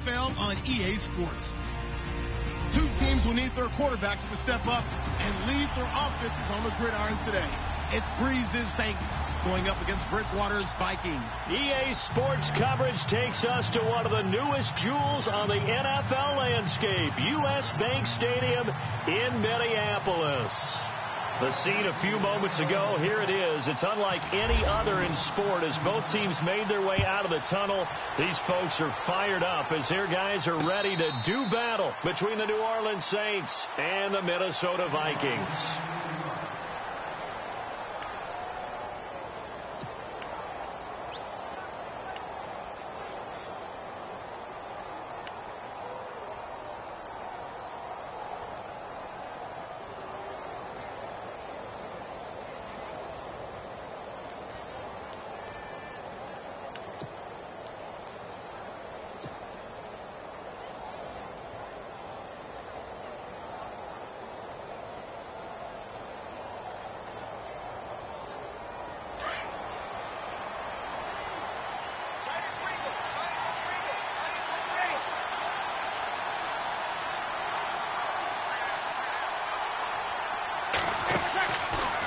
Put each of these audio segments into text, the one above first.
NFL on EA Sports. Two teams will need their quarterbacks to step up and lead their offenses on the gridiron today. It's Breeze's Saints going up against Bridgewater's Vikings. EA Sports coverage takes us to one of the newest jewels on the NFL landscape, U.S. Bank Stadium in Minneapolis. The scene a few moments ago, here it is. It's unlike any other in sport as both teams made their way out of the tunnel. These folks are fired up as their guys are ready to do battle between the New Orleans Saints and the Minnesota Vikings.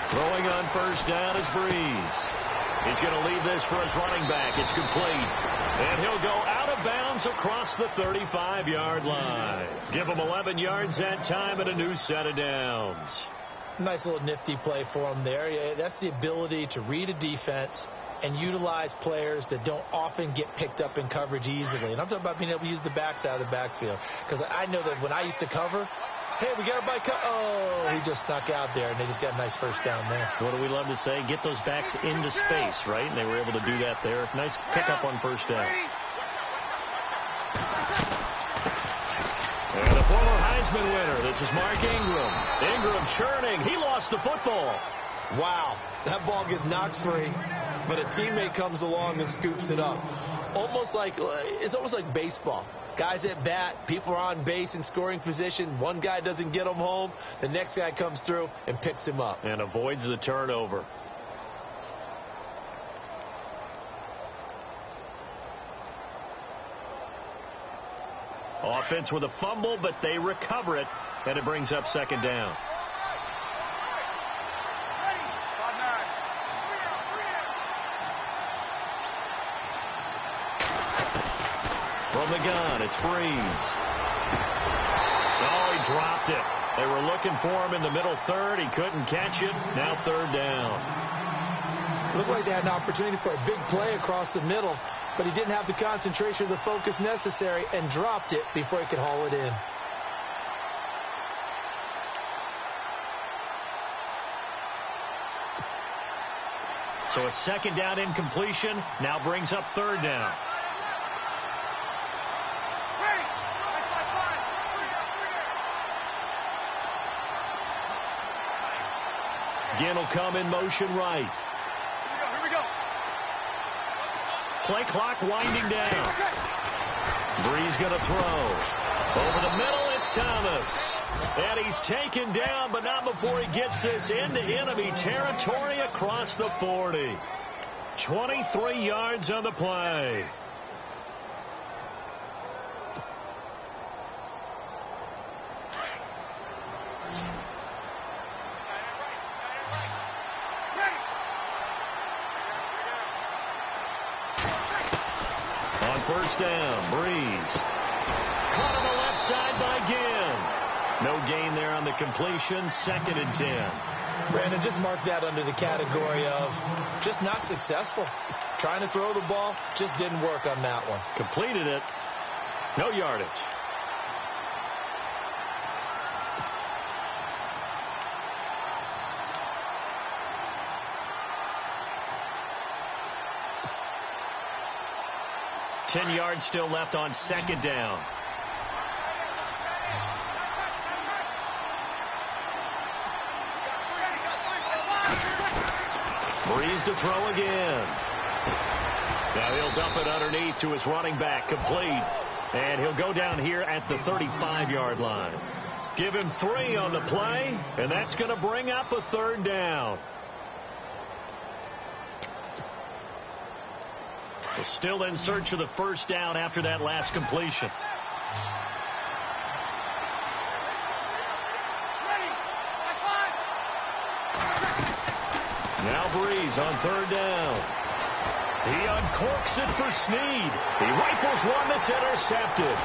Throwing on first down is Breeze. He's going to leave this for his running back. It's complete. And he'll go out of bounds across the 35-yard line. Give him 11 yards that time and a new set of downs. Nice little nifty play for him there. Yeah, that's the ability to read a defense and utilize players that don't often get picked up in coverage easily. And I'm talking about being able to use the backs out of the backfield. Because I know that when I used to cover, hey, we got a bike. Oh, he just snuck out there, and they just got a nice first down there. What do we love to say? Get those backs into space, right? And they were able to do that there. Nice pickup on first down. And a former Heisman winner. This is Mark Ingram. Ingram churning. He lost the football. Wow. That ball gets knocked free, but a teammate comes along and scoops it up. It's almost like baseball. Guys at bat, people are on base in scoring position. One guy doesn't get him home. The next guy comes through and picks him up. And avoids the turnover. Offense with a fumble, but they recover it, and it brings up second down. From the gun, it's Breeze. Oh, he dropped it. They were looking for him in the middle third. He couldn't catch it. Now third down. Looked like they had an opportunity for a big play across the middle, but he didn't have the concentration or the focus necessary and dropped it before he could haul it in. So a second down incompletion now brings up third down. Again will come in motion right. Here we go. Play clock winding down. Breeze going to throw. Over the middle, it's Thomas. And he's taken down, but not before he gets this into enemy territory across the 40. 23 yards on the play. First down, Breeze. Caught on the left side by Ginn. No gain there on the completion. Second and 10. Brandon, just mark that under the category of just not successful. Trying to throw the ball, just didn't work on that one. Completed it. No yardage. Ten yards still left on second down. Breeze to throw again. Now he'll dump it underneath to his running back, complete. And he'll go down here at the 35-yard line. Give him 3 on the play, and that's going to bring up a third down. Well, still in search of the first down after that last completion. Now Breeze on third down. He uncorks it for Snead. He rifles one that's intercepted.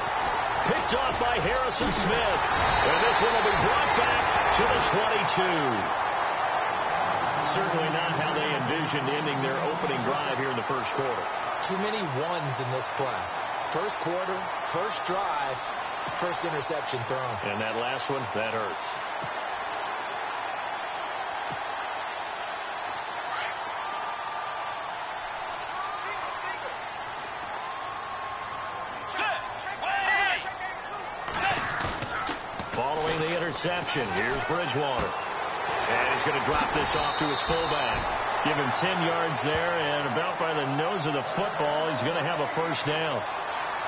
Picked off by Harrison Smith. And this one will be brought back to the 22. Certainly not how they envisioned ending their opening drive here in the first quarter. Too many ones in this play. First quarter, first drive, first interception thrown. And that last one, that hurts. Following the interception, here's Bridgewater. And he's going to drop this off to his fullback. Give him 10 yards there, and about by the nose of the football, he's going to have a first down.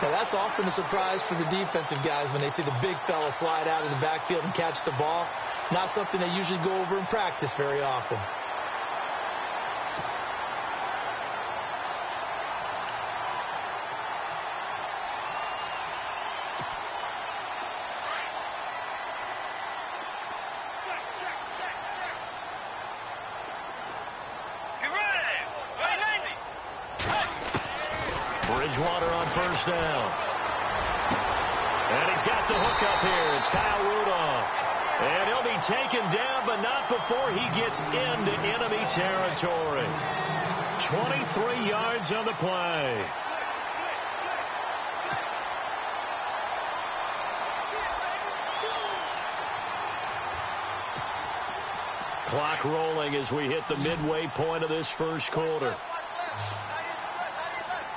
Now, that's often a surprise for the defensive guys when they see the big fella slide out of the backfield and catch the ball. Not something they usually go over in practice very often. Bridgewater on first down. And he's got the hook up here. It's Kyle Rudolph. And he'll be taken down, but not before he gets into enemy territory. 23 yards on the play. Clock rolling as we hit the midway point of this first quarter.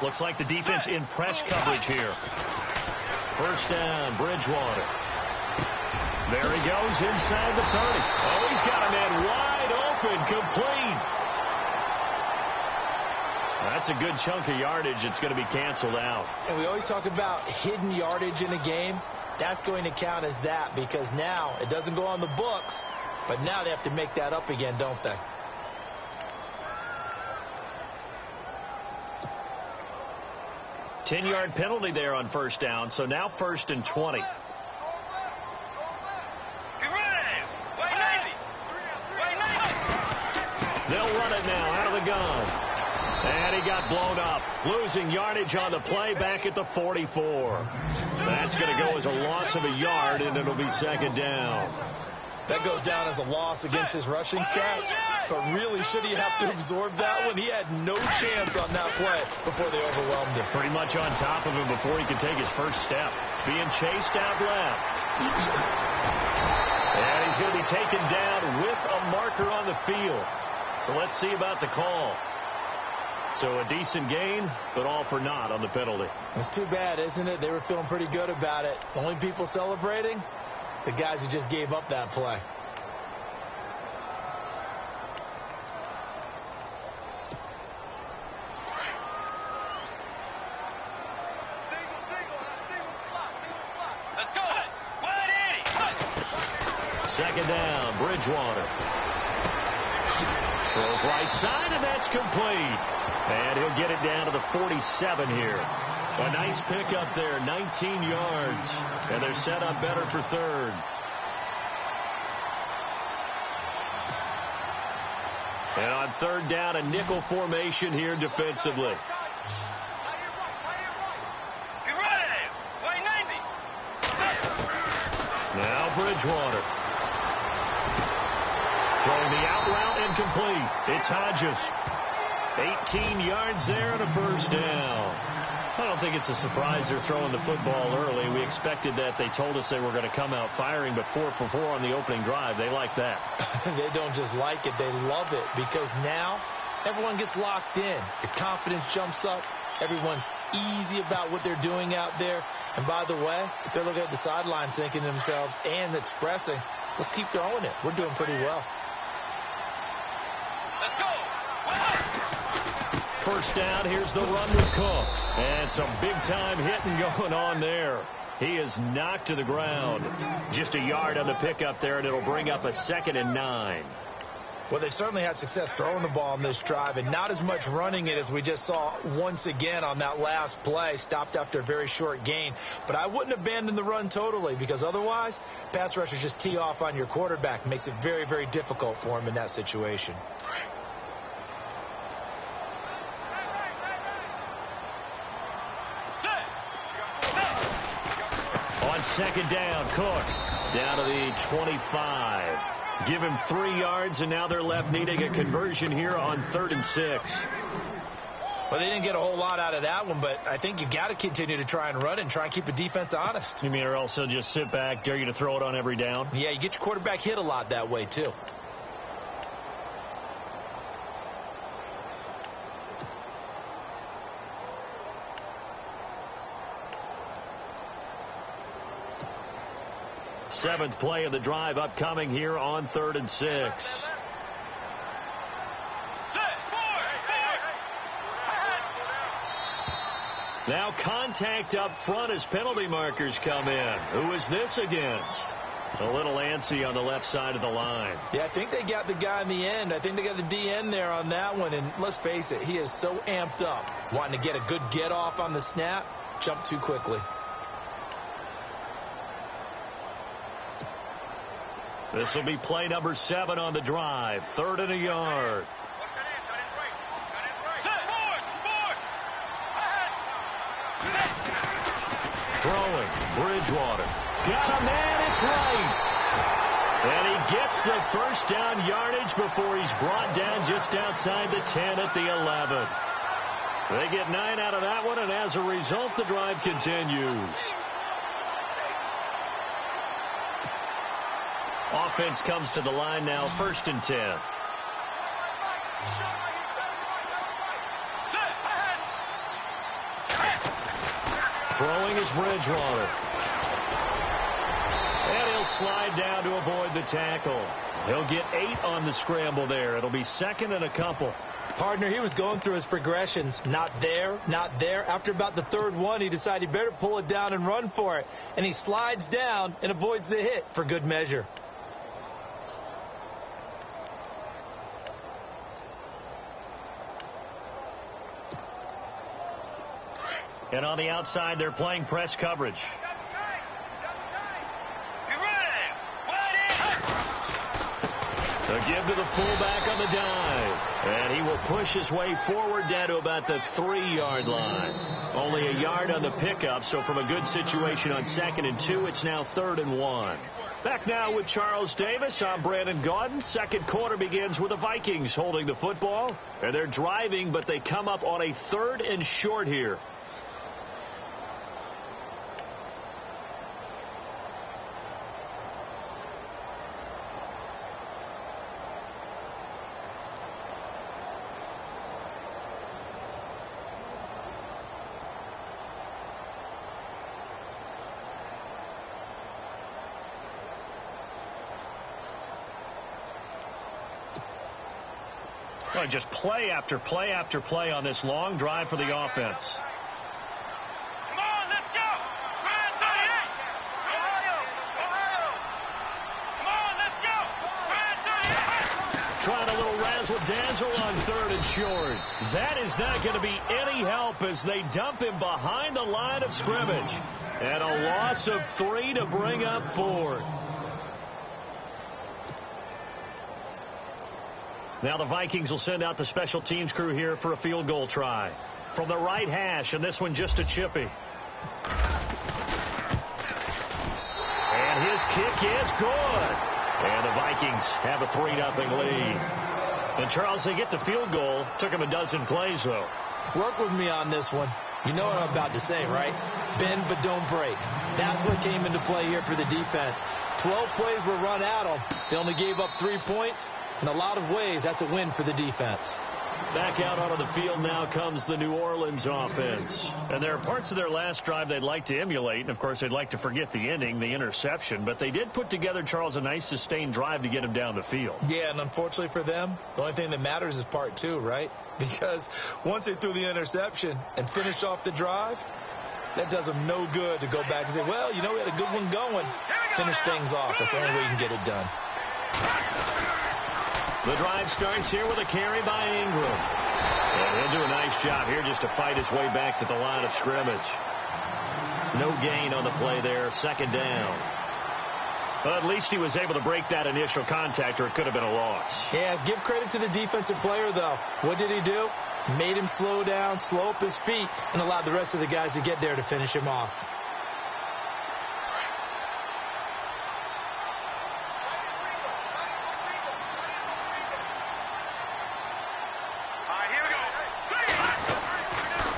Looks like the defense in press coverage here. First down, Bridgewater. There he goes inside the 30. Oh, he's got a man wide open, complete. That's a good chunk of yardage. It's going to be canceled out. And we always talk about hidden yardage in a game. That's going to count as that because now it doesn't go on the books, but now they have to make that up again, don't they? Ten-yard penalty there on first down, so now first and 20. They'll run it now out of the gun. And he got blown up, losing yardage on the play back at the 44. That's going to go as a loss of a yard, and it'll be second down. That goes down as a loss against his rushing stats. But really, should he have to absorb that one? He had no chance on that play before they overwhelmed him. Pretty much on top of him before he could take his first step. Being chased out left. And he's going to be taken down with a marker on the field. So let's see about the call. So a decent gain, but all for naught on the penalty. It's too bad, isn't it? They were feeling pretty good about it. Only people celebrating? The guys who just gave up that play. Second down, Bridgewater. Throws right side, and that's complete. And he'll get it down to the 47 here. A nice pickup there, 19 yards. And they're set up better for third. And on third down, a nickel formation here defensively. Now Bridgewater. Throwing the out route incomplete. It's Hodges. 18 yards there and a first down. I don't think it's a surprise they're throwing the football early. We expected that. They told us they were going to come out firing, but 4 for 4 on the opening drive. They like that. They don't just like it. They love it because now everyone gets locked in. Your confidence jumps up. Everyone's easy about what they're doing out there. And by the way, they're looking at the sideline thinking to themselves and expressing, let's keep throwing it. We're doing pretty well. Let's go. First down, here's the run with Cook. And some big-time hitting going on there. He is knocked to the ground. Just a yard on the pickup there, and it'll bring up a 2nd and 9. Well, they certainly had success throwing the ball on this drive, and not as much running it as we just saw once again on that last play, stopped after a very short gain. But I wouldn't abandon the run totally, because otherwise, pass rushers just tee off on your quarterback. Makes it very, very difficult for him in that situation. On second down, Cook down to the 25. Give him 3 yards, and now they're left needing a conversion here on 3rd and 6. Well, they didn't get a whole lot out of that one, but I think you got to continue to try and run and try and keep the defense honest. You mean, or also just sit back, dare you to throw it on every down? Yeah, you get your quarterback hit a lot that way, too. Seventh play of the drive upcoming here on 3rd and 6. Now contact up front as penalty markers come in. Who is this against? A little antsy on the left side of the line. Yeah, I think they got the guy in the end. I think they got the DN there on that one. And let's face it, he is so amped up, wanting to get a good get off on the snap, jump too quickly. This will be play number 7 on the drive. 3rd and a yard. Throwing. Bridgewater. Got a man. It's right. And he gets the first down yardage before he's brought down just outside the 10 at the 11. They get 9 out of that one, and as a result, the drive continues. Offense comes to the line now, 1st and 10. Throwing is Bridgewater. And he'll slide down to avoid the tackle. He'll get 8 on the scramble there. It'll be 2nd and a couple. Partner, he was going through his progressions. Not there, not there. After about the 3rd one, he decided he better pull it down and run for it. And he slides down and avoids the hit for good measure. And on the outside, they're playing press coverage. A give to the fullback on the dive. And he will push his way forward down to about the 3-yard line. Only a yard on the pickup, so from a good situation on 2nd and 2, it's now 3rd and 1. Back now with Charles Davis. I'm Brandon Gaudin. Second quarter begins with the Vikings holding the football. And they're driving, but they come up on a 3rd and short here. Well, just play after play after play on this long drive for the offense. Come on, let's go. Come on, let's go. Trying a little razzle-dazzle on 3rd and short. That is not going to be any help as they dump him behind the line of scrimmage. And a loss of 3 to bring up 4th. Now the Vikings will send out the special teams crew here for a field goal try. From the right hash, and this one just a chippy. And his kick is good. And the Vikings have a 3-0 lead. And Charles, they get the field goal. Took him a dozen plays, though. Work with me on this one. You know what I'm about to say, right? Bend but don't break. That's what came into play here for the defense. 12 plays were run at them. They only gave up 3 points. In a lot of ways, that's a win for the defense. Back out onto the field now comes the New Orleans offense. And there are parts of their last drive they'd like to emulate. And, of course, they'd like to forget the ending, the interception. But they did put together, Charles, a nice sustained drive to get him down the field. Yeah, and unfortunately for them, the only thing that matters is part 2, right? Because once they threw the interception and finished off the drive, that does them no good to go back and say, well, you know, we had a good one going. Finish things off. That's the only way you can get it done. The drive starts here with a carry by Ingram. And he'll do a nice job here just to fight his way back to the line of scrimmage. No gain on the play there. Second down. But at least he was able to break that initial contact, or it could have been a loss. Yeah, give credit to the defensive player, though. What did he do? Made him slow down, slow up his feet, and allowed the rest of the guys to get there to finish him off.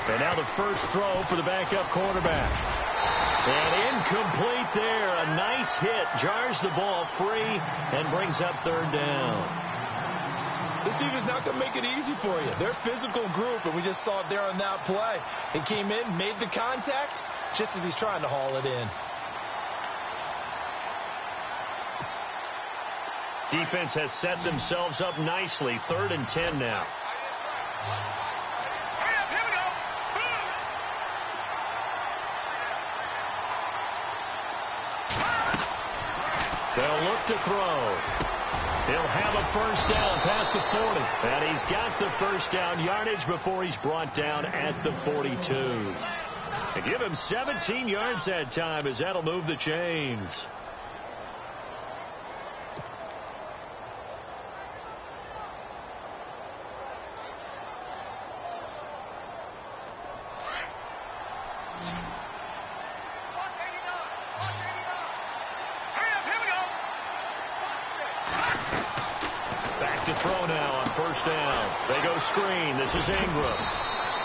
And now the first throw for the backup quarterback. And incomplete there. A nice hit. Jars the ball free and brings up third down. This team is not going to make it easy for you. They're a physical group, and we just saw it there on that play. He came in, made the contact, just as he's trying to haul it in. Defense has set themselves up nicely. 3rd and 10 now. They'll look to throw. He'll have a first down past the 40. And he's got the first down yardage before he's brought down at the 42. And give him 17 yards that time, as that'll move the chains. They go screen. This is Ingram.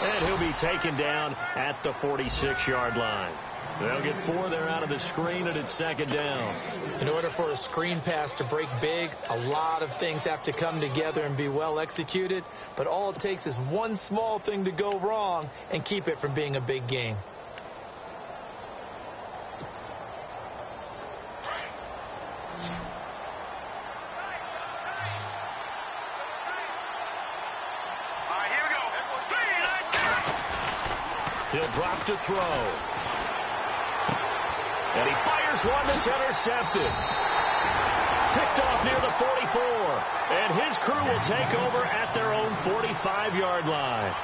And he'll be taken down at the 46-yard line. They'll get 4 there out of the screen, and it's second down. In order for a screen pass to break big, a lot of things have to come together and be well executed. But all it takes is one small thing to go wrong and keep it from being a big game. He'll drop to throw. And he fires one that's intercepted. Picked off near the 44. And his crew will take over at their own 45-yard line.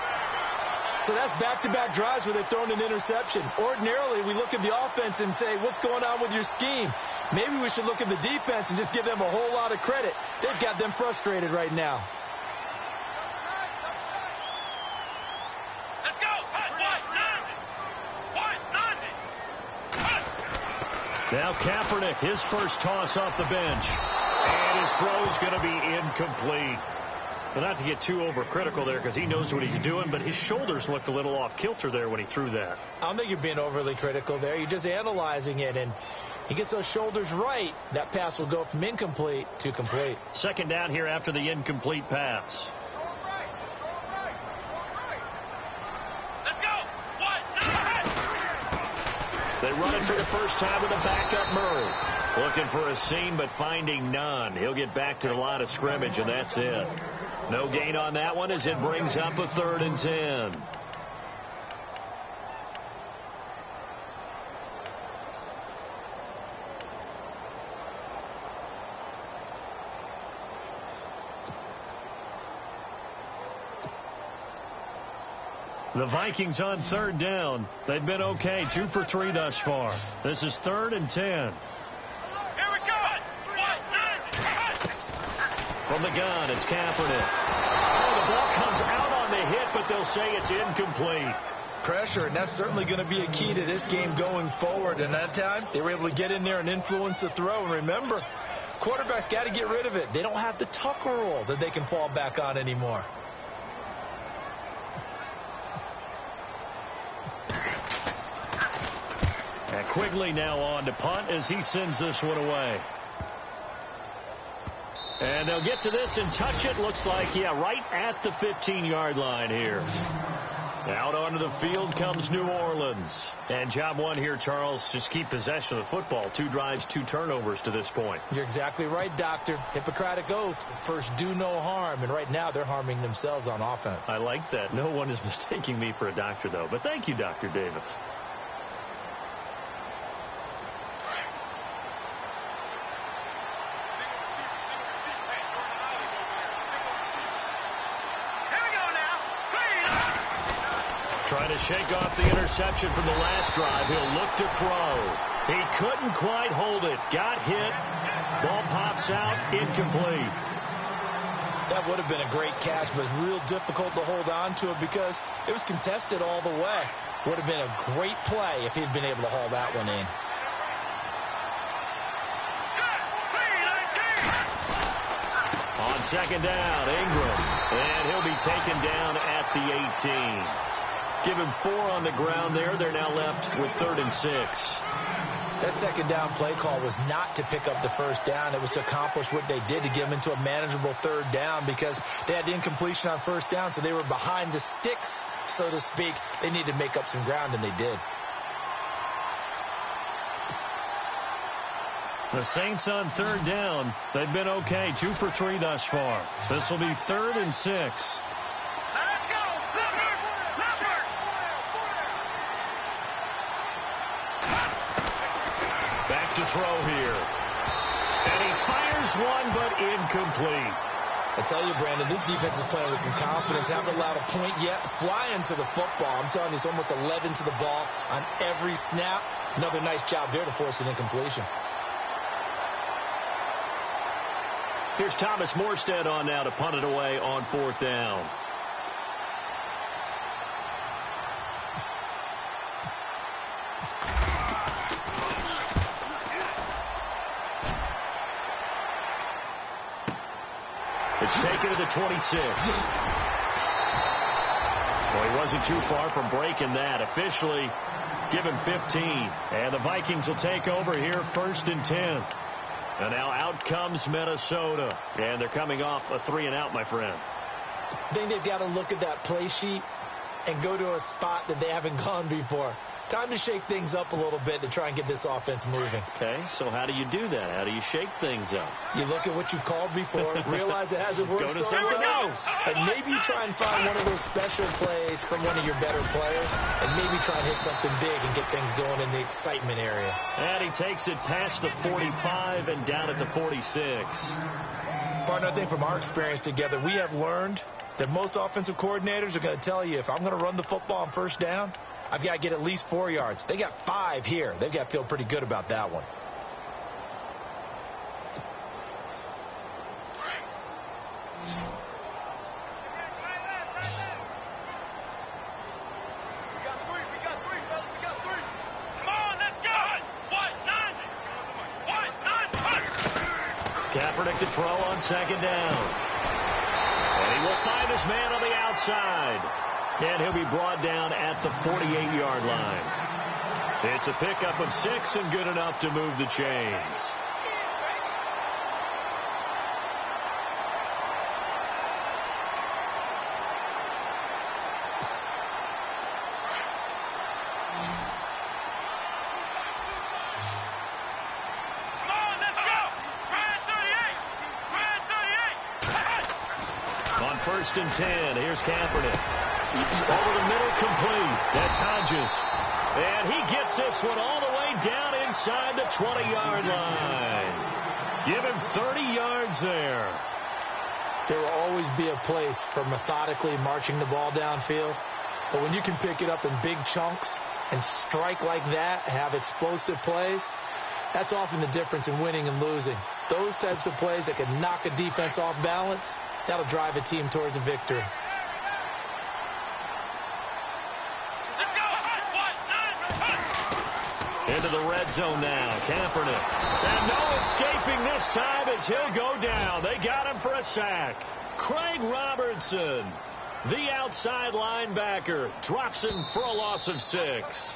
So that's back-to-back drives where they've thrown an interception. Ordinarily, we look at the offense and say, what's going on with your scheme? Maybe we should look at the defense and just give them a whole lot of credit. They've got them frustrated right now. Now Kaepernick, his first toss off the bench. And his throw's going to be incomplete. But not to get too overcritical there, because he knows what he's doing, but his shoulders looked a little off kilter there when he threw that. I don't think you're being overly critical there. You're just analyzing it, and he gets those shoulders right. That pass will go from incomplete to complete. Second down here after the incomplete pass. They run it for the first time with a backup Murray. Looking for a seam, but finding none. He'll get back to the line of scrimmage, and that's it. No gain on that one as it brings up a 3rd and 10. The Vikings on 3rd down. They've been okay. 2 for 3 thus far. This is 3rd and 10. Here we go. From the gun, it's Kaepernick. Oh, the ball comes out on the hit, but they'll say it's incomplete. Pressure, and that's certainly going to be a key to this game going forward. And that time, they were able to get in there and influence the throw. And remember, quarterbacks got to get rid of it. They don't have the Tucker rule that they can fall back on anymore. And Quigley now on to punt as he sends this one away. And they'll get to this and touch it. Looks like, yeah, right at the 15-yard line here. Out onto the field comes New Orleans. And job one here, Charles, just keep possession of the football. 2 drives, 2 turnovers to this point. You're exactly right, Doctor. Hippocratic oath. First, do no harm. And right now, they're harming themselves on offense. I like that. No one is mistaking me for a doctor, though. But thank you, Dr. Davis. to shake off the interception from the last drive, he'll look to throw. He couldn't quite hold it. Got hit. Ball pops out. Incomplete. That would have been a great catch, but it's real difficult to hold on to it because it was contested all the way. Would have been a great play if he'd been able to haul that one in. On second down, Ingram. And he'll be taken down at the 18. Give him 4 on the ground there. They're now left with 3rd and 6. That second down play call was not to pick up the first down. It was to accomplish what they did, to get them into a manageable 3rd down, because they had the incompletion on first down, so they were behind the sticks, so to speak. They needed to make up some ground, and they did. The Saints on 3rd down. They've been okay. 2 for 3 thus far. This will be 3rd and 6. Back to throw here. And he fires one, but incomplete. I tell you, Brandon, this defense is playing with some confidence. Haven't allowed a point yet. Flying to the football. I'm telling you, it's almost 11 to the ball on every snap. Another nice job there to force an incompletion. Here's Thomas Morstead on now to punt it away on 4th down. It's taken to the 26. Well, he wasn't too far from breaking that. Officially given 15. And the Vikings will take over here 1st and 10. And now out comes Minnesota. And they're coming off a 3-and-out, my friend. I think they've got to look at that play sheet and go to a spot that they haven't gone before. Time to shake things up a little bit to try and get this offense moving. Okay, so how do you do that? How do you shake things up? You look at what you've called before, realize it hasn't worked somewhere else, and maybe you try and find one of those special plays from one of your better players, and maybe try and hit something big and get things going in the excitement area. And he takes it past the 45 and down at the 46. Partner, I think from our experience together, we have learned that most offensive coordinators are going to tell you, if I'm going to run the football on first down, I've got to get at least 4 yards. They got 5 here. They've got to feel pretty good about that one. We got 3, fellas. We got 3. Come on, let's go. 1, 9. Kaepernick to throw on second down. And he will find his man on the outside. And he'll be brought down at the 48-yard line. It's a pickup of 6 and good enough to move the chains. Come on, let's go. Pre1 38. On 1st and 10, here's Kaepernick. Over the middle, complete. That's Hodges. And he gets this one all the way down inside the 20-yard line. Give him 30 yards there. There will always be a place for methodically marching the ball downfield. But when you can pick it up in big chunks and strike like that, have explosive plays, that's often the difference in winning and losing. Those types of plays that can knock a defense off balance, that'll drive a team towards a victory. Into the red zone now. Kaepernick. And no escaping this time as he'll go down. They got him for a sack. Craig Robertson, the outside linebacker, drops him for a loss of 6.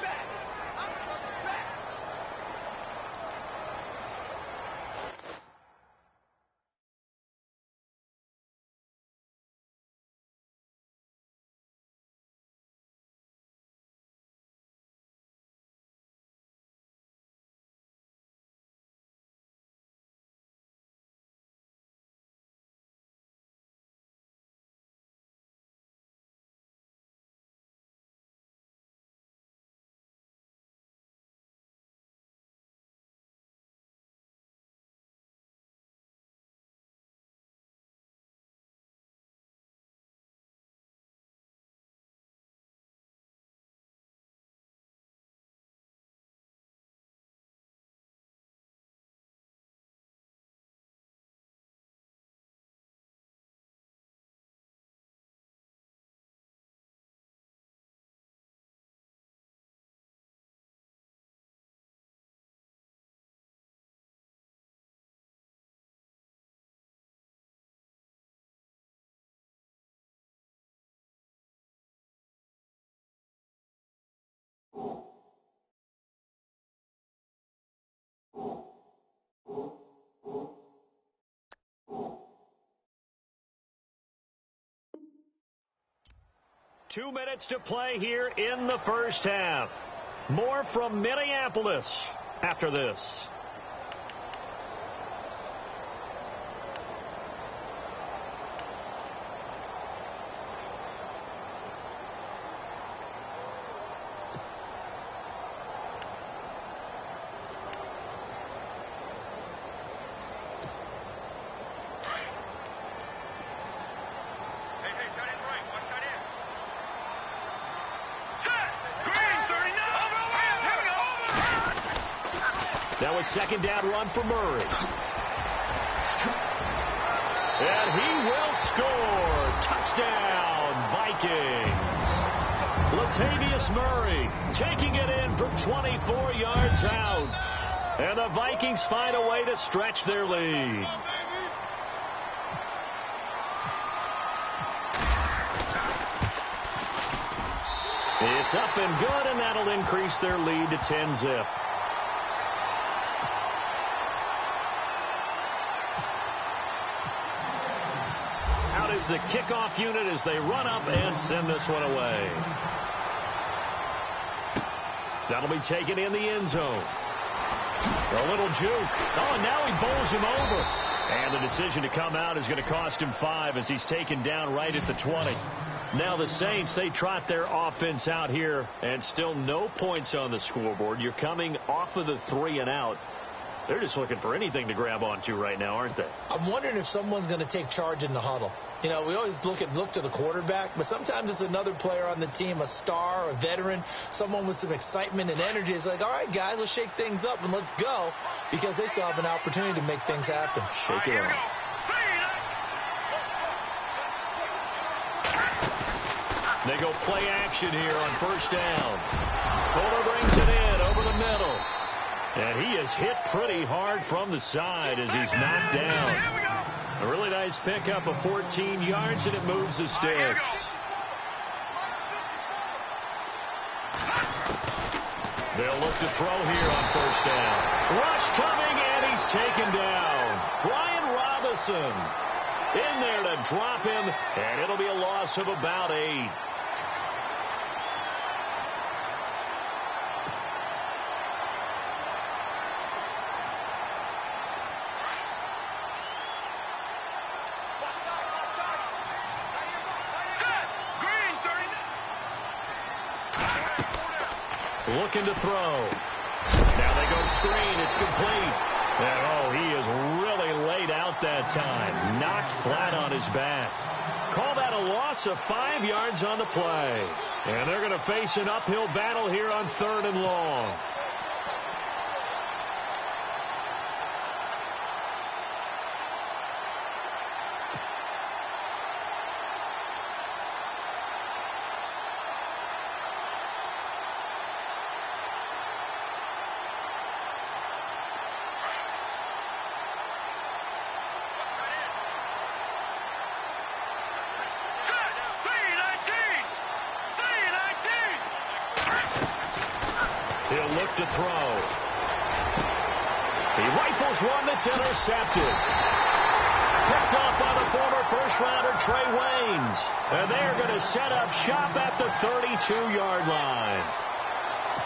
2 minutes to play here in the first half. More from Minneapolis after this. That was second down run for Murray. And he will score. Touchdown, Vikings. Latavius Murray taking it in from 24 yards out. And the Vikings find a way to stretch their lead. It's up and good, and that'll increase their lead to 10-zip. Is the kickoff unit as they run up and send this one away. That'll be taken in the end zone. A little juke. Oh, and now he bowls him over. And the decision to come out is going to cost him 5 as he's taken down right at the 20. Now the Saints, they trot their offense out here, and still no points on the scoreboard. You're coming off of the 3 and out. They're just looking for anything to grab onto right now, aren't they? I'm wondering if someone's going to take charge in the huddle. You know, we always look to the quarterback, but sometimes it's another player on the team, a star, a veteran, someone with some excitement and energy. It's like, all right, guys, let's shake things up and let's go, because they still have an opportunity to make things happen. Shake it up. They go play action here on first down. Fuller brings it in over the middle. And he is hit pretty hard from the side as he's knocked down. A really nice pickup of 14 yards, and it moves the sticks. They'll look to throw here on first down. Rush coming, and he's taken down. Brian Robinson in there to drop him, and it'll be a loss of about 8. Looking to throw. Now they go screen. It's complete. And, oh, he is really laid out that time. Knocked flat on his back. Call that a loss of 5 yards on the play. And they're going to face an uphill battle here on 3rd and long. He'll look to throw. He rifles one that's intercepted. Picked off by the former first-rounder Trey Waynes. And they're going to set up shop at the 32-yard line.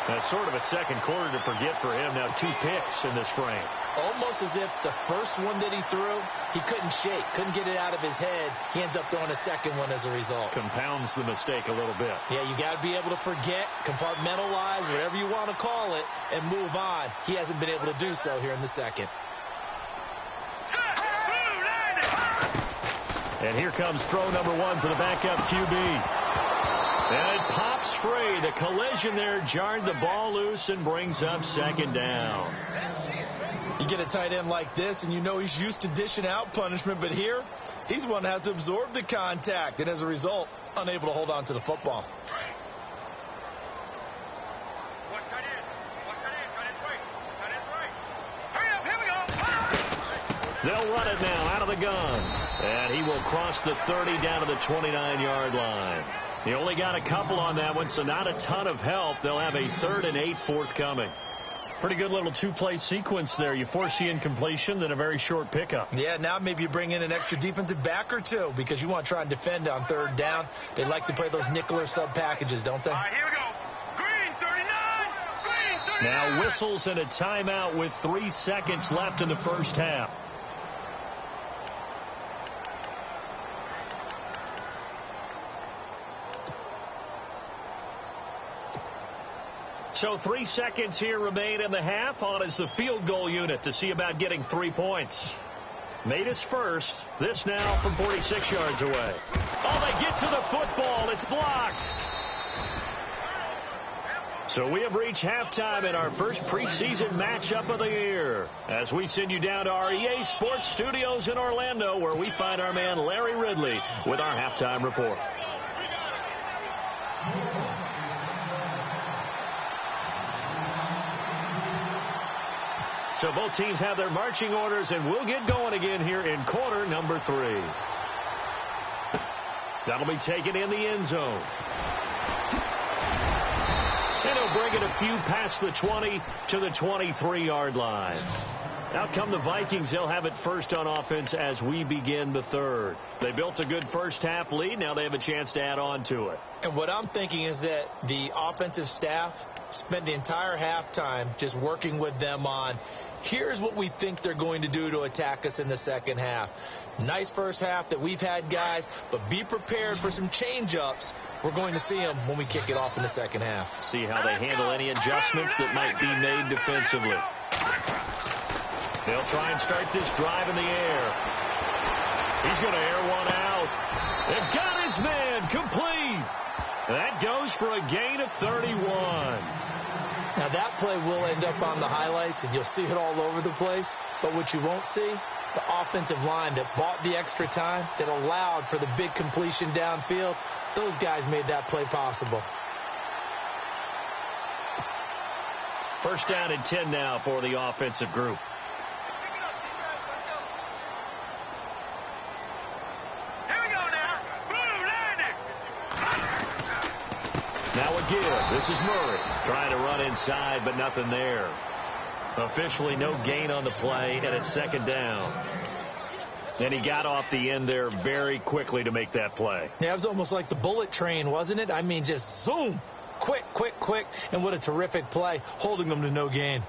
That's sort of a second quarter to forget for him. Now 2 picks in this frame. Almost as if the first one that he threw, he couldn't shake, couldn't get it out of his head. He ends up throwing a second one as a result. Compounds the mistake a little bit. Yeah, you got to be able to forget, compartmentalize, whatever you want to call it, and move on. He hasn't been able to do so here in the second. And here comes throw number 1 for the backup QB. And it pops free. The collision there jarred the ball loose and brings up 2nd down. You get a tight end like this, and you know he's used to dishing out punishment, but here, he's one that has to absorb the contact, and as a result, unable to hold on to the football. Watch tight end. Watch tight end. Tight end's right. Tight end's right. Hurry up. Here we go. They'll run it now out of the gun. And he will cross the 30 down to the 29-yard line. He only got a couple on that one, so not a ton of help. They'll have a 3rd and 8 forthcoming. Pretty good little two-play sequence there. You force the incompletion, then a very short pickup. Yeah, now maybe you bring in an extra defensive back or two because you want to try and defend on third down. They like to play those nickel or sub packages, don't they? All right, here we go. Green 39. Green 39. Now whistles and a timeout with 3 seconds left in the first half. So 3 seconds here remain in the half. On is the field goal unit to see about getting 3 points. Made his first. This now from 46 yards away. Oh, they get to the football. It's blocked. So we have reached halftime in our first preseason matchup of the year as we send you down to our EA Sports Studios in Orlando, where we find our man Larry Ridley with our halftime report. So both teams have their marching orders, and we'll get going again here in quarter number 3. That'll be taken in the end zone. And he'll bring it a few past the 20 to the 23-yard line. Out come the Vikings. They'll have it first on offense as we begin the third. They built a good first-half lead. Now they have a chance to add on to it. And what I'm thinking is that the offensive staff spent the entire halftime just working with them on, here's what we think they're going to do to attack us in the second half. Nice first half that we've had, guys, but be prepared for some change-ups. We're going to see them when we kick it off in the second half. See how they handle any adjustments that might be made defensively. They'll try and start this drive in the air. He's going to air one out. They've got his man complete. That goes for a gain of 31. Now, that play will end up on the highlights, and you'll see it all over the place. But what you won't see, the offensive line that bought the extra time, that allowed for the big completion downfield, those guys made that play possible. First down and 10 now for the offensive group. Now a give. This is Murray trying to run inside, but nothing there. Officially no gain on the play, and it's second down. And he got off the end there very quickly to make that play. Yeah, it was almost like the bullet train, wasn't it? I mean, just zoom. Quick, quick, quick. And what a terrific play, holding them to no gain.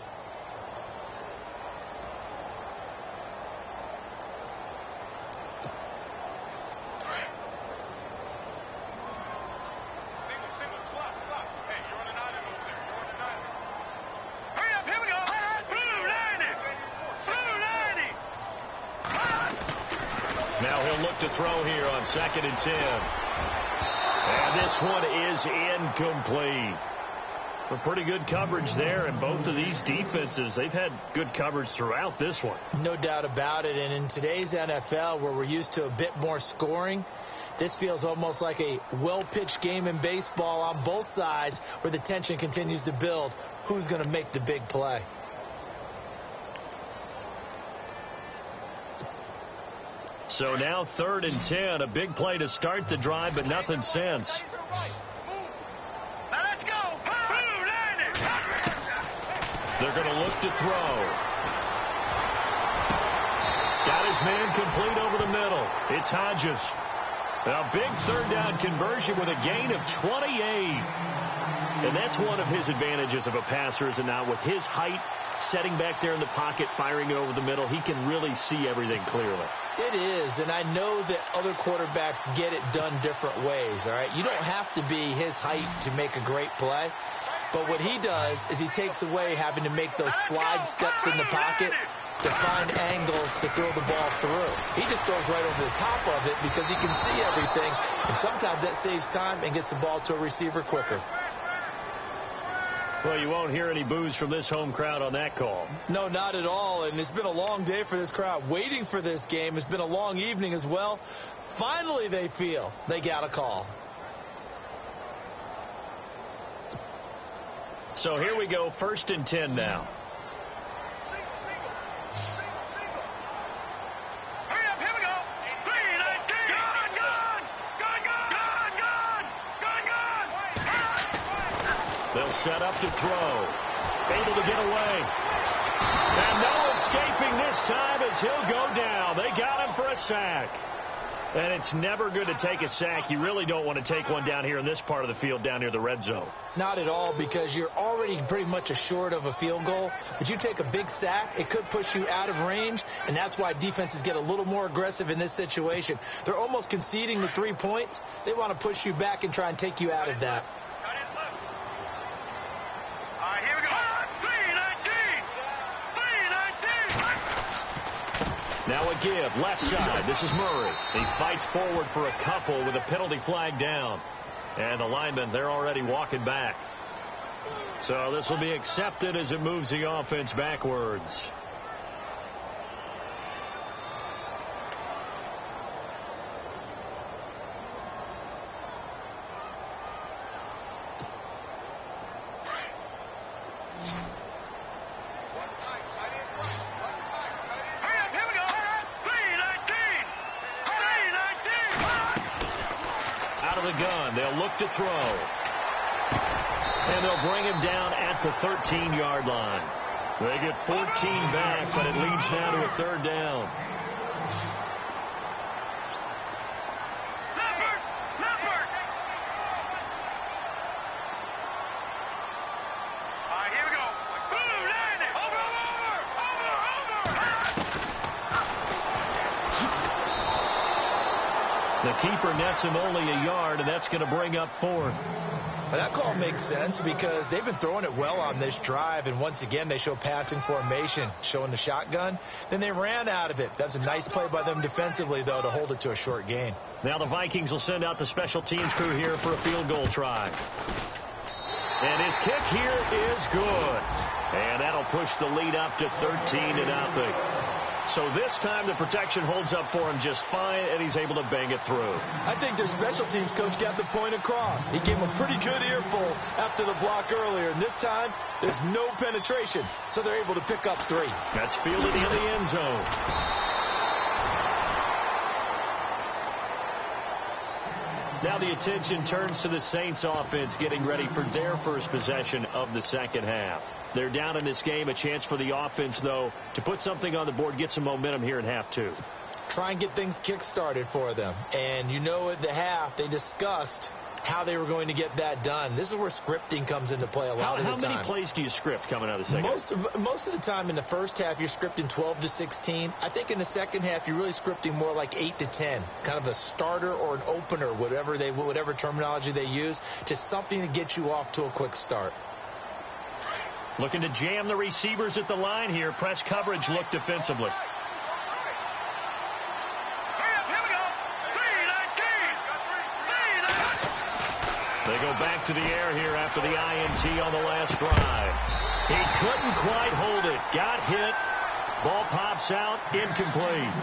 To throw here on 2nd and 10. And this one is incomplete. A pretty good coverage there, and both of these defenses, they've had good coverage throughout this one. No doubt about it, and in today's NFL, where we're used to a bit more scoring, this feels almost like a well-pitched game in baseball on both sides, where the tension continues to build. Who's going to make the big play? So now 3rd and 10, a big play to start the drive, but nothing since. Let's go. They're going to look to throw. Got his man complete over the middle. It's Hodges. A big third down conversion with a gain of 28. And that's one of his advantages of a passer, is not with his height, setting back there in the pocket, firing it over the middle. He can really see everything clearly. It is, and I know that other quarterbacks get it done different ways, all right? You don't have to be his height to make a great play, but what he does is he takes away having to make those slide steps in the pocket to find angles to throw the ball through. He just throws right over the top of it because he can see everything, and sometimes that saves time and gets the ball to a receiver quicker. Well, you won't hear any boos from this home crowd on that call. No, not at all. And it's been a long day for this crowd waiting for this game. It's been a long evening as well. Finally, they feel they got a call. So here we go, 1st and 10 now. They'll set up to throw. able to get away. And no escaping this time as he'll go down. They got him for a sack. And it's never good to take a sack. You really don't want to take one down here in this part of the field down near the red zone. Not at all, because you're already pretty much assured of a field goal. But you take a big sack, it could push you out of range, and that's why defenses get a little more aggressive in this situation. They're almost conceding the 3 points. They want to push you back and try and take you out of that. All right, here we go. Now a give, left side. This is Murray. He fights forward for a couple with a penalty flag down. And the linemen, they're already walking back. So this will be accepted as it moves the offense backwards. They'll look to throw. And they'll bring him down at the 13-yard line. They get 14 back, but it leads now to a third down. The keeper nets him only a yard, and that's going to bring up fourth. Well, that call makes sense because they've been throwing it well on this drive, and once again they show passing formation, showing the shotgun. Then they ran out of it. That's a nice play by them defensively, though, to hold it to a short gain. Now the Vikings will send out the special teams crew here for a field goal try. And his kick here is good. And that'll push the lead up to 13-0. So this time the protection holds up for him just fine, and he's able to bang it through. I think their special teams coach got the point across. He gave him a pretty good earful after the block earlier, and this time there's no penetration, so they're able to pick up 3. That's fielded in the end zone. Now the attention turns to the Saints offense getting ready for their first possession of the second half. They're down in this game. A chance for the offense, though, to put something on the board, get some momentum here in half 2. Try and get things kick-started for them. And you know at the half they discussed how they were going to get that done. This is where scripting comes into play a lot of the time. How many plays do you script coming out of the second half? Most of the time in the first half, you're scripting 12 to 16. I think in the second half, you're really scripting more like 8 to 10. Kind of a starter or an opener, whatever terminology they use, just something to get you off to a quick start. Looking to jam the receivers at the line here. Press coverage look defensively. They go back to the air here after the INT on the last drive. He couldn't quite hold it. Got hit. Ball pops out. Incomplete.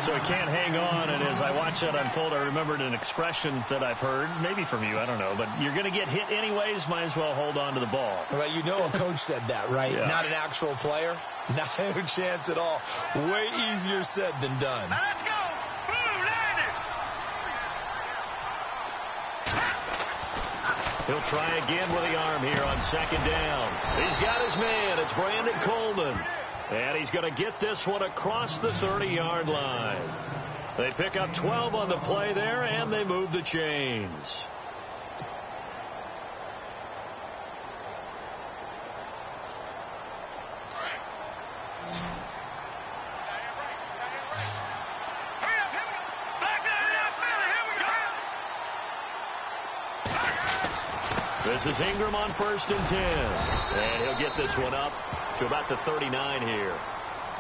So he can't hang on, and as I watch that unfold, I remembered an expression that I've heard, maybe from you, I don't know, but you're going to get hit anyways, might as well hold on to the ball. Well, you know a coach said that, right? Yeah. Not an actual player. Not a chance at all. Way easier said than done. Now let's go. Blue Niners. He'll try again with the arm here on second down. He's got his man. It's Brandon Coleman. And he's going to get this one across the 30-yard line. They pick up 12 on the play there, and they move the chains. This is Ingram on 1st and 10. And he'll get this one up to about the 39 here.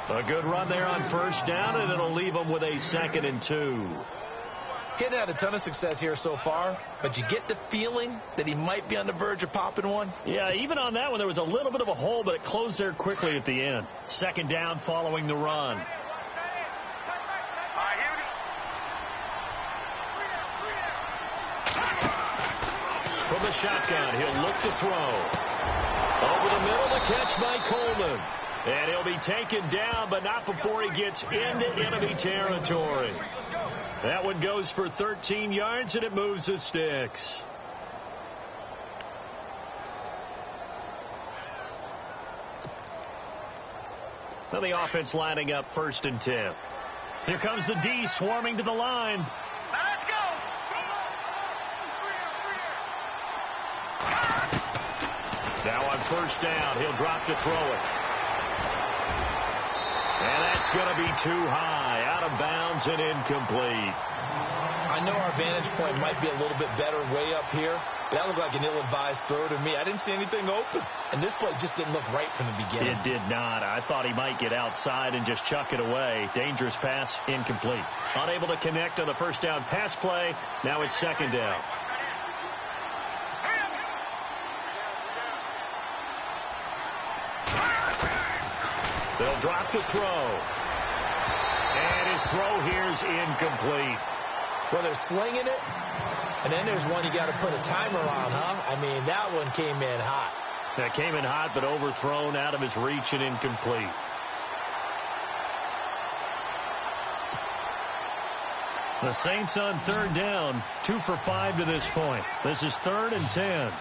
A good run there on 1st down, and it'll leave him with a 2nd and 2. He hadn't had a ton of success here so far, but you get the feeling that he might be on the verge of popping one. Yeah, even on that one, there was a little bit of a hole, but it closed there quickly at the end. 2nd down following the run. From the shotgun, he'll look to throw. Over the middle, the catch by Coleman. And he'll be taken down, but not before he gets into enemy territory. That one goes for 13 yards, and it moves the sticks. So the offense lining up 1st and 10. Here comes the D swarming to the line. Let's go. Now on 1st down, he'll drop to throw it. And that's going to be too high, out of bounds and incomplete. I know our vantage point might be a little bit better way up here, but that looked like an ill-advised throw to me. I didn't see anything open, and this play just didn't look right from the beginning. It did not. I thought he might get outside and just chuck it away. Dangerous pass, incomplete. Unable to connect on the 1st down pass play. Now it's 2nd down. They'll drop the throw. And his throw here is incomplete. Well, they're slinging it, and then there's one you got to put a timer on, huh? I mean, that one came in hot. That came in hot, but overthrown, out of his reach and incomplete. The Saints on 3rd down, 2 for 5 to this point. This is 3rd and 10.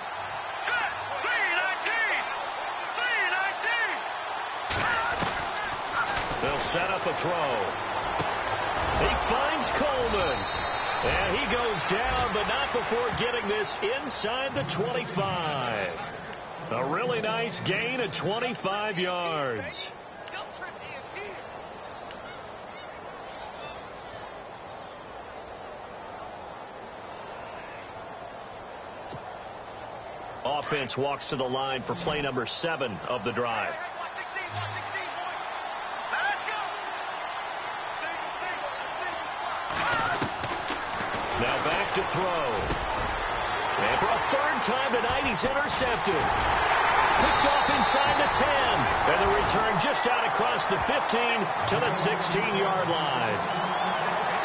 They'll set up a throw. He finds Coleman. And he goes down, but not before getting this inside the 25. A really nice gain of 25 yards. Offense walks to the line for play number 7 of the drive. Now back to throw. And for a 3rd time tonight, he's intercepted. Picked off inside the 10. And the return just out across the 15 to the 16-yard line.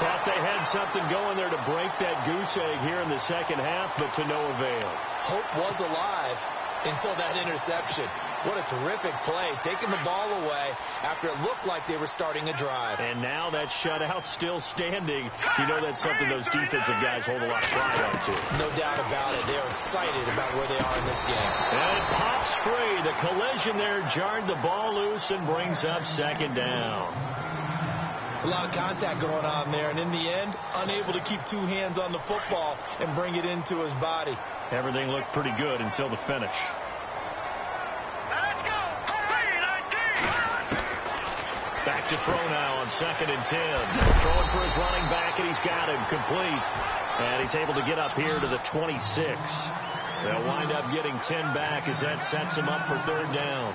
Thought they had something going there to break that goose egg here in the 2nd half, but to no avail. Hope was alive until that interception. What a terrific play, taking the ball away after it looked like they were starting a drive. And now that shutout still standing. You know that's something those defensive guys hold a lot of pride on to. No doubt about it. They're excited about where they are in this game. And it pops free. The collision there jarred the ball loose and brings up 2nd down. It's a lot of contact going on there, and in the end, unable to keep 2 hands on the football and bring it into his body. Everything looked pretty good until the finish. Back to throw now on 2nd and 10. Throwing for his running back, and he's got him complete. And he's able to get up here to the 26. They'll wind up getting 10 back as that sets him up for 3rd down.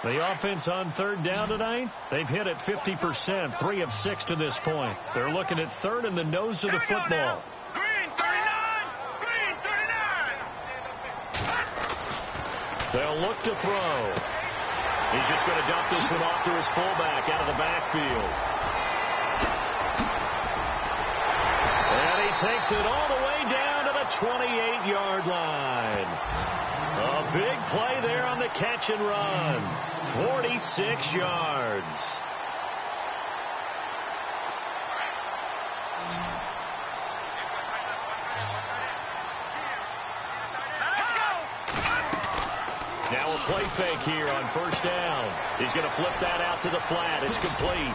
The offense on 3rd down tonight, they've hit at 50%, 3 of 6 to this point. They're looking at 3rd in the nose of the football. Green 39! Green 39! They'll look to throw. He's just going to dump this one off to his fullback out of the backfield. And he takes it all the way down to the 28-yard line. A big play there on the catch and run. 46 yards. Now a play fake here on 1st down. He's going to flip that out to the flat. It's complete.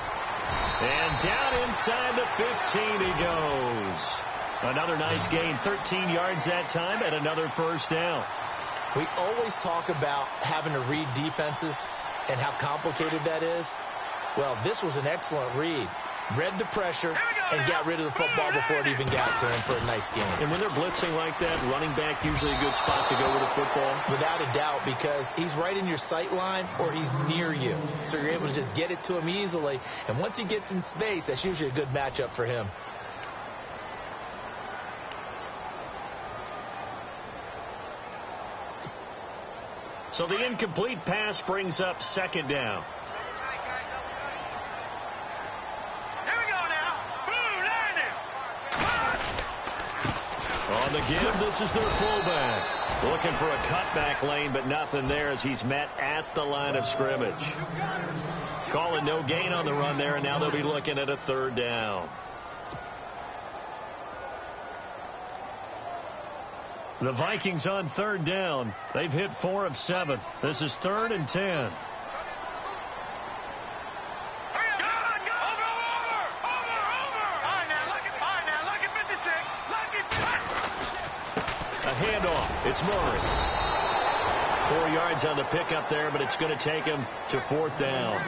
And down inside the 15 he goes. Another nice gain, 13 yards that time, and another 1st down. We always talk about having to read defenses and how complicated that is. Well, this was an excellent read. Read the pressure and got rid of the football before it even got to him for a nice game. And when they're blitzing like that, running back usually a good spot to go with a football? Without a doubt, because he's right in your sight line or he's near you. So you're able to just get it to him easily. And once he gets in space, that's usually a good matchup for him. So the incomplete pass brings up 2nd down. Here we go now. On the give, this is their fullback. Looking for a cutback lane, but nothing there as he's met at the line of scrimmage. Calling no gain on the run there, and now they'll be looking at a 3rd down. The Vikings on third down. They've hit 4 of 7. This is 3rd and 10. A handoff. It's Murray. 4 yards on the pickup there, but it's going to take him to 4th down.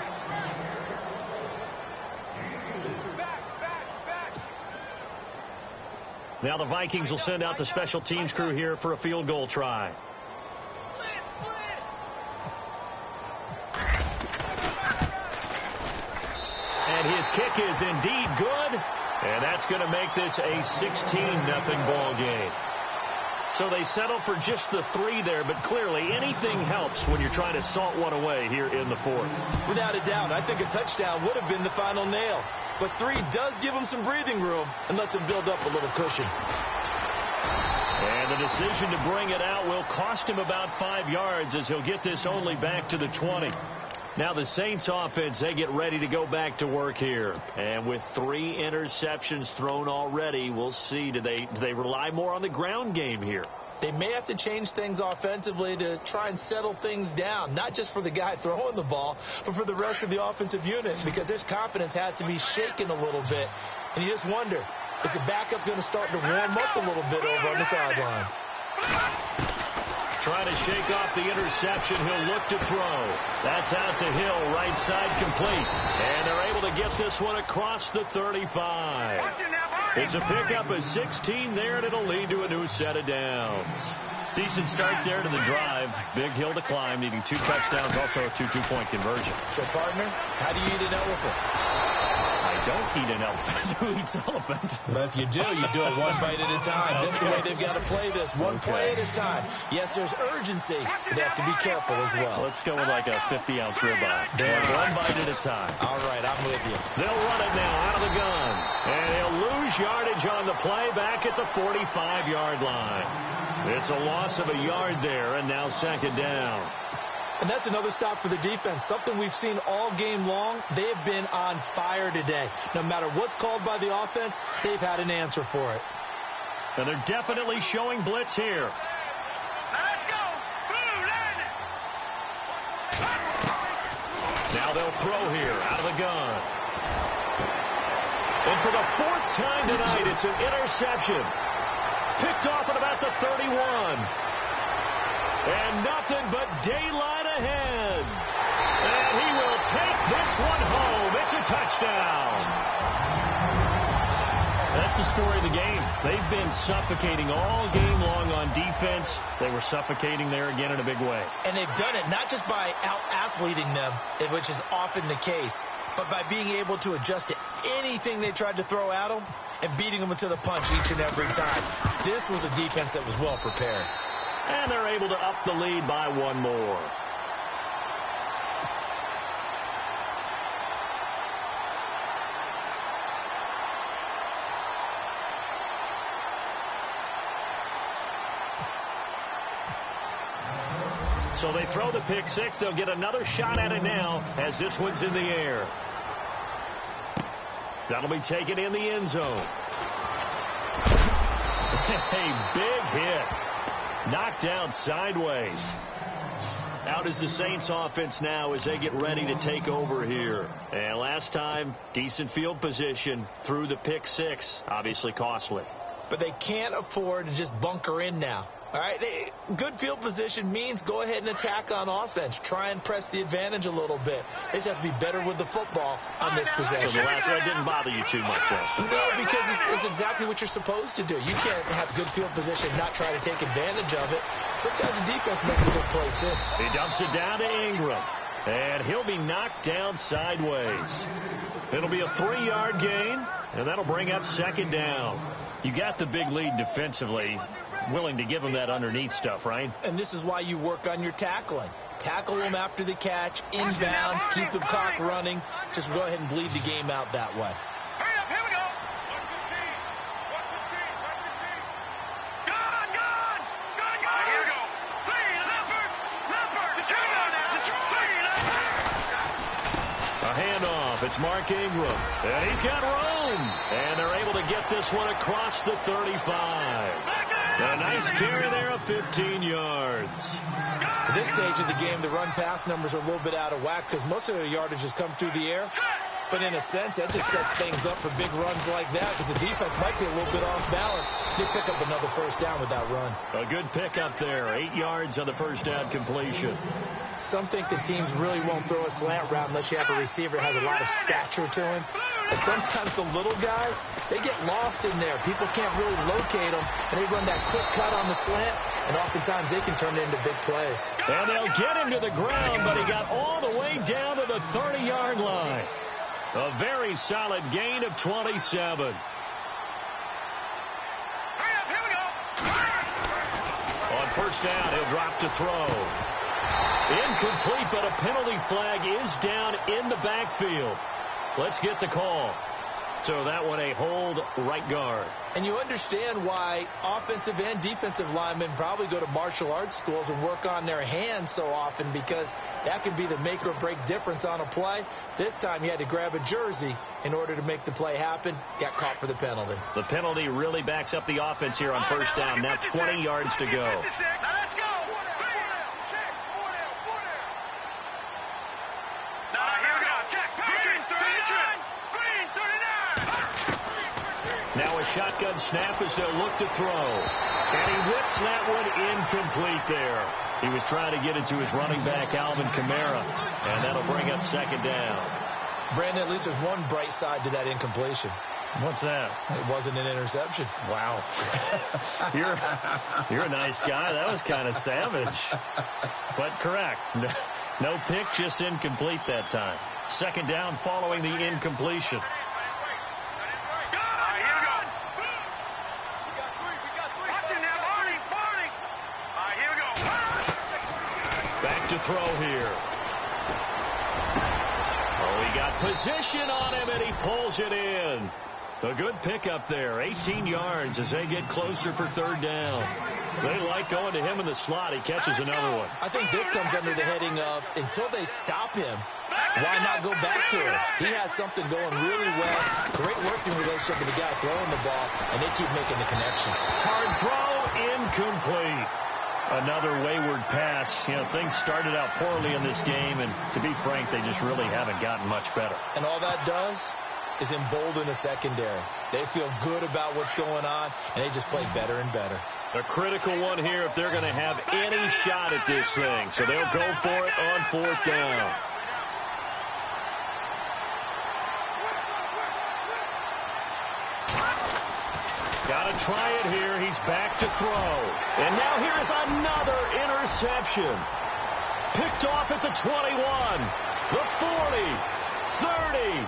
Now the Vikings will send out the special teams crew here for a field goal try. And his kick is indeed good. And that's going to make this a 16-0 ball game. So they settle for just the 3 there, but clearly anything helps when you're trying to salt one away here in the 4th. Without a doubt, I think a touchdown would have been the final nail. But 3 does give him some breathing room and lets him build up a little cushion. And the decision to bring it out will cost him about 5 yards as he'll get this only back to the 20. Now the Saints offense, they get ready to go back to work here. And with 3 interceptions thrown already, we'll see. Do they rely more on the ground game here? They may have to change things offensively to try and settle things down, not just for the guy throwing the ball, but for the rest of the offensive unit, because their confidence has to be shaken a little bit. And you just wonder, is the backup going to start to warm up a little bit over on the sideline? Trying to shake off the interception. He'll look to throw. That's out to Hill, right side complete. And they're able to get this one across the 35. It's a pickup of 16 there, and it'll lead to a new set of downs. Decent start there to the drive. Big hill to climb, needing 2 touchdowns, also a 2 two-point conversion. So, partner, how do you eat an elephant? I don't eat an elephant. Who eats elephant? But if you do it 1 bite at a time. That's the way they've got to play this, one play at a time. Yes, there's urgency, but they have to be careful as well. Let's go with like a 50-ounce ribeye. One bite at a time. All right, I'm with you. They'll run it now out of the gun. And he'll lose yardage on the play back at the 45-yard line. It's a loss of a yard there, and now 2nd down. And that's another stop for the defense, something we've seen all game long. They have been on fire today. No matter what's called by the offense, they've had an answer for it. And they're definitely showing blitz here. Let's go. Now they'll throw here out of the gun. And for the 4th time tonight, it's an interception. Picked off at about the 31. And nothing but daylight ahead. And he will take this one home. It's a touchdown. That's the story of the game. They've been suffocating all game long on defense. They were suffocating there again in a big way. And they've done it not just by out-athleting them, which is often the case, but by being able to adjust to anything they tried to throw at them and beating them into the punch each and every time. This was a defense that was well prepared. And they're able to up the lead by 1 more. So they throw the pick 6. They'll get another shot at it now as this one's in the air. That'll be taken in the end zone. A big hit. Knocked down sideways. Out is the Saints offense now as they get ready to take over here. And last time, decent field position through the pick 6. Obviously costly. But they can't afford to just bunker in now. All right, good field position means go ahead and attack on offense. Try and press the advantage a little bit. They just have to be better with the football on this possession. So the last one didn't bother you too much, Austin. No, because it's exactly what you're supposed to do. You can't have good field position, not try to take advantage of it. Sometimes the defense makes a good play, too. He dumps it down to Ingram. And he'll be knocked down sideways. It'll be a 3-yard gain, and that'll bring up 2nd down. You got the big lead defensively. Willing to give them that underneath stuff, right? And this is why you work on your tackling. Tackle them after the catch, inbounds, keep the clock running. Just go ahead and bleed the game out that way. Hurry up, here we go. Watch the team. Watch the team. Watch the team. Gone. Here we go. Play, Leopard. Detroit on now. A handoff. It's Mark Ingram. And he's got room. And they're able to get this one across the 35. Back A nice carry there of 15 yards. At this stage of the game, the run-pass numbers are a little bit out of whack because most of their yardage has come through the air. But in a sense, that just sets things up for big runs like that because the defense might be a little bit off balance. They pick up another first down with that run. A good pickup there. 8 yards on the first down completion. Some think the teams really won't throw a slant route unless you have a receiver that has a lot of stature to him. But sometimes the little guys, they get lost in there. People can't really locate them, and they run that quick cut on the slant, and oftentimes they can turn it into big plays. And they'll get him to the ground, but he got all the way down to the 30-yard line. A very solid gain of 27. Hurry up, here we go. On first down, he'll drop to throw. Incomplete, but a penalty flag is down in the backfield. Let's get the call. So that one a hold right guard. And you understand why offensive and defensive linemen probably go to martial arts schools and work on their hands so often, because that can be the make or break difference on a play. This time he had to grab a jersey in order to make the play happen. Got caught for the penalty. The penalty really backs up the offense here on first down. Now 20 yards to go. Now let's go. Now here we go. Check. Green 39. Green 39. Now a shotgun snap as they'll look to throw. And he whips that one incomplete there. He was trying to get it to his running back, Alvin Kamara, and that'll bring up second down. Brandon, at least there's one bright side to that incompletion. What's that? It wasn't an interception. Wow. You're a nice guy. That was kind of savage. But correct. No pick, just incomplete that time. Second down following the incompletion. Back to throw here. Oh, he got position on him, and he pulls it in. A good pickup there. 18 yards as they get closer for third down. They like going to him in the slot. He catches another one. I think this comes under the heading of, until they stop him, why not go back to him? He has something going really well. Great working relationship with the guy throwing the ball, and they keep making the connection. Hard throw, incomplete. Another wayward pass. You know, things started out poorly in this game, and to be frank, they just really haven't gotten much better. And all that does is embolden the secondary. They feel good about what's going on, and they just play better and better. A critical one here if they're going to have any shot at this thing. So they'll go for it on fourth down. Got to try it here. He's back to throw. And now here's another interception. Picked off at the 21, the 40, 30,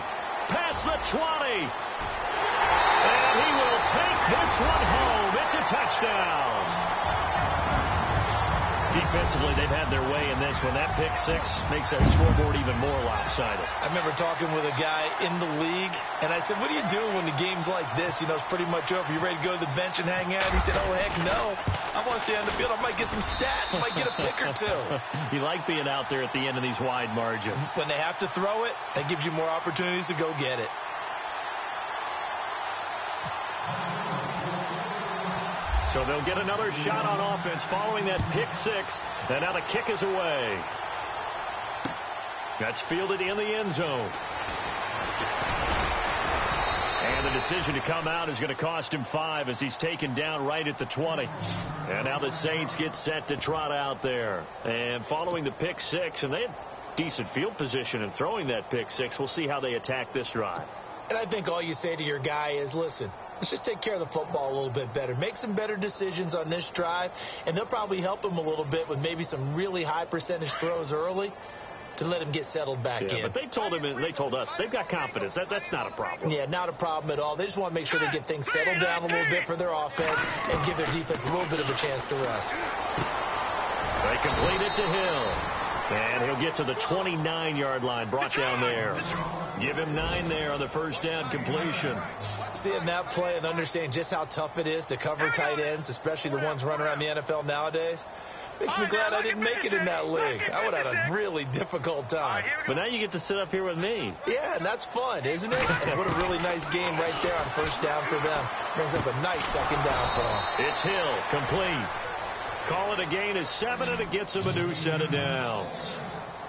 past the 20. And he will take this one home. It's a touchdown. Defensively, they've had their way in this one. That pick six makes that scoreboard even more lopsided. I remember talking with a guy in the league, and I said, what do you do when the game's like this? You know, it's pretty much over. You ready to go to the bench and hang out? He said, oh, heck no. I want to stay on the field. I might get some stats. I might get a pick or two. You like being out there at the end of these wide margins. When they have to throw it, that gives you more opportunities to go get it. So they'll get another shot on offense following that pick six. And now the kick is away. That's fielded in the end zone. And the decision to come out is going to cost him 5 as he's taken down right at the 20. And now the Saints get set to trot out there. And following the pick six, and they had decent field position in throwing that pick six. We'll see how they attack this drive. And I think all you say to your guy is, listen, let's just take care of the football a little bit better. Make some better decisions on this drive, and they'll probably help him a little bit with maybe some really high percentage throws early to let him get settled back in. But they told him, and they told us, they've got confidence. That's not a problem. Yeah, not a problem at all. They just want to make sure they get things settled down a little bit for their offense and give their defense a little bit of a chance to rest. They complete it to Hill. And he'll get to the 29-yard line, brought down there. Give him 9 there on the first down completion. Seeing that play and understanding just how tough it is to cover tight ends, especially the ones running around the NFL nowadays. Makes me glad I didn't make it in that league. I would have had a really difficult time. But now you get to sit up here with me. Yeah, and that's fun, isn't it? And what a really nice game right there on first down for them. Brings up a nice second down for them. It's Hill, complete. Call it a gain of 7, and it gets him a new set of downs.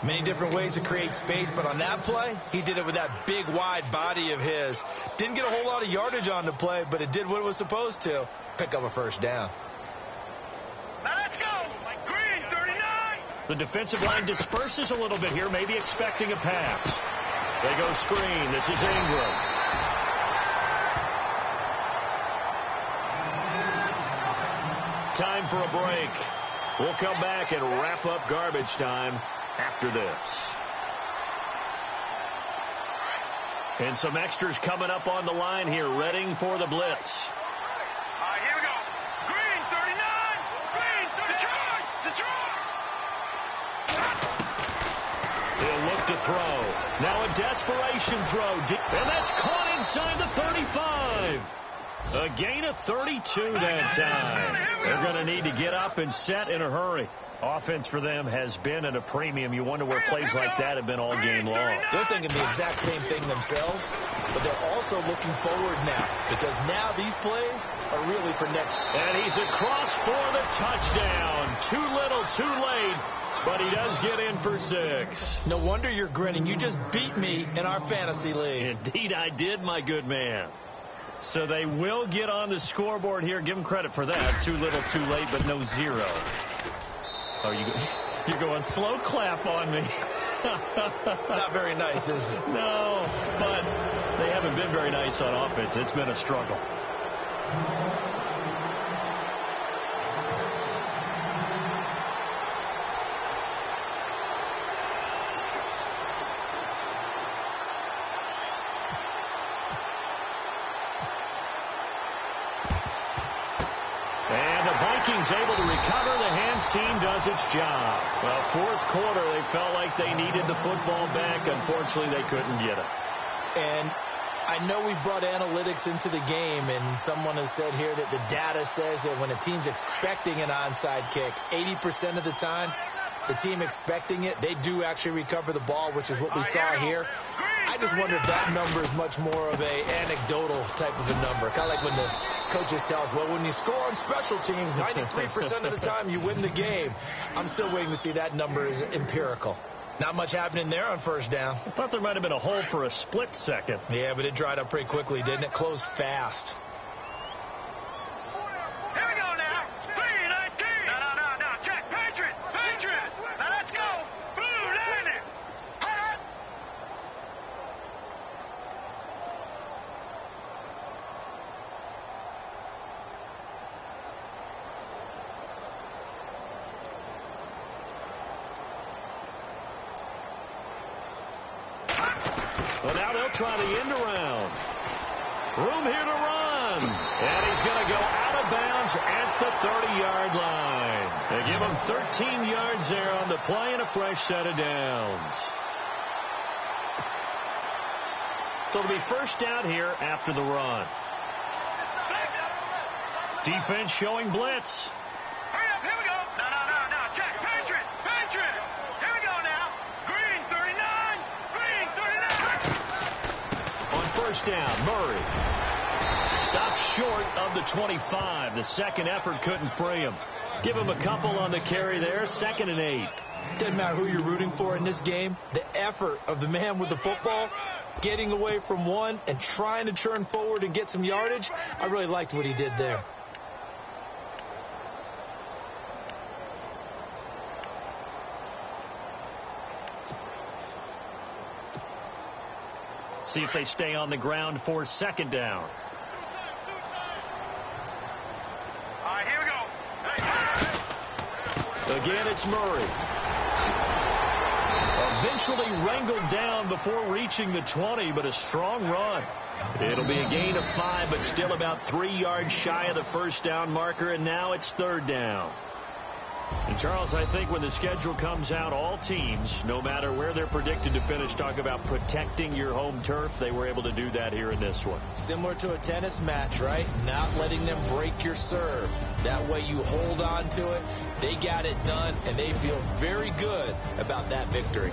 Many different ways to create space, but on that play, he did it with that big, wide body of his. Didn't get a whole lot of yardage on the play, but it did what it was supposed to. Pick up a first down. Now let's go. Green, 39. The defensive line disperses a little bit here, maybe expecting a pass. They go screen. This is Ingram. Time for a break. We'll come back and wrap up garbage time after this. And some extras coming up on the line here, readying for the blitz. All right, here we go. Green, 39. Green, 39. Detroit. He'll look to throw. Now a desperation throw. And that's caught inside the 35. A gain of 32 that time. They're going to need to get up and set in a hurry. Offense for them has been at a premium. You wonder where plays like that have been all game long. They're thinking the exact same thing themselves, but they're also looking forward now, because now these plays are really for next. And he's across for the touchdown. Too little, too late, but he does get in for 6. No wonder you're grinning. You just beat me in our fantasy league. Indeed I did, my good man. So they will get on the scoreboard here. Give them credit for that. Too little, too late, but no 0. Oh, you're going slow clap on me. Not very nice, is it? No, but they haven't been very nice on offense. It's been a struggle. Vikings able to recover. The hands team does its job. Well, fourth quarter, they felt like they needed the football back. Unfortunately, they couldn't get it. And I know we brought analytics into the game, and someone has said here that the data says that when a team's expecting an onside kick, 80% of the time, the team expecting it, they do actually recover the ball, which is what we saw here. I just wonder if that number is much more of a anecdotal type of a number. Kind of like when the coaches tell us, well, when you score on special teams, 93% of the time you win the game. I'm still waiting to see that number is empirical. Not much happening there on first down. I thought there might have been a hole for a split second. Yeah, but it dried up pretty quickly, didn't it? Closed fast. Here we go now. Green, 19. No. Check. Patriot. Now let's go. Blue, 90. Well, now they'll try the end around. Room here to run. And he's going to go out of bounds at the 30-yard line. They give him 13 yards there on the play and a fresh set of downs. So it'll be first down here after the run. Defense showing blitz. Hurry up. Here we go. No. Check. Patriot. Here we go now. Green, 39. Green, 39. On first down, Murray stops short of the 25. The second effort couldn't free him. Give him a couple on the carry there. 2nd and 8. Doesn't matter who you're rooting for in this game. The effort of the man with the football, getting away from one and trying to churn forward and get some yardage, I really liked what he did there. See if they stay on the ground for 2nd down. All right, here we go. Again, it's Murray. Eventually wrangled down before reaching the 20, but a strong run. It'll be a gain of 5, but still about 3 yards shy of the first down marker, and now it's 3rd down. And Charles, I think when the schedule comes out, all teams, no matter where they're predicted to finish, talk about protecting your home turf. They were able to do that here in this one. Similar to a tennis match, right? Not letting them break your serve. That way you hold on to it. They got it done, and they feel very good about that victory.